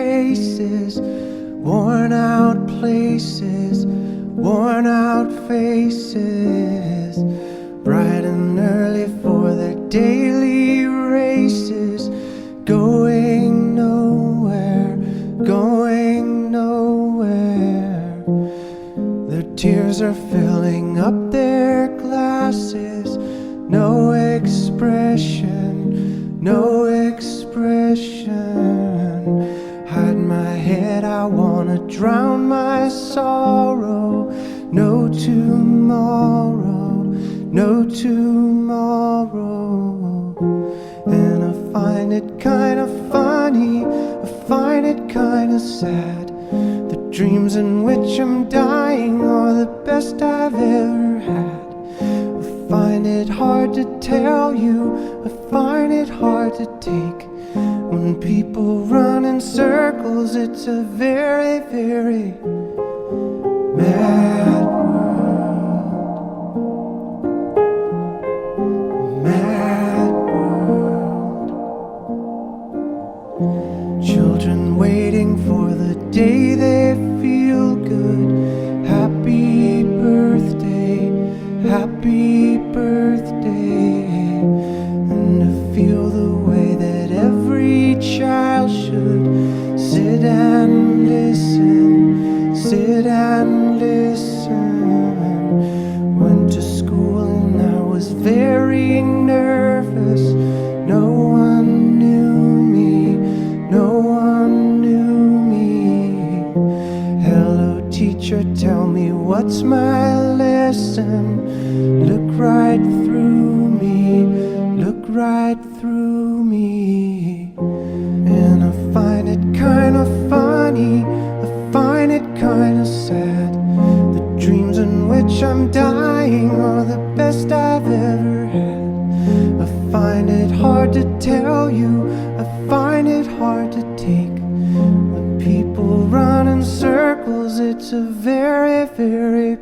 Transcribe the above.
faces, worn out places, worn out faces, bright and early for their daily races, going nowhere, going nowhere. Their tears are filling up their glasses, no expression, no expression. Hide my head, I wanna drown my sorrow. No tomorrow, no tomorrow. And I find it kind of funny, I find it kind of sad. The dreams in which I'm dying are the best I've ever had. I find it hard to tell you, I find it hard to take. When people run in circles, it's a very, very mad world. Mad world. Children waiting for the day they feel good. Happy birthday, happy birthday. And to feel the way that every child should sit and listen, sit and listen. Went to school and I was very nervous. No one knew me, no one knew me. Hello teacher, tell me what's my lesson. Look right through me, look right through me. And I find it kind of funny, I find it kind of sad. The dreams in which I'm dying are the best I've ever had. I find it hard to tell you, I find it hard to take. When people run in circles, it's a very, very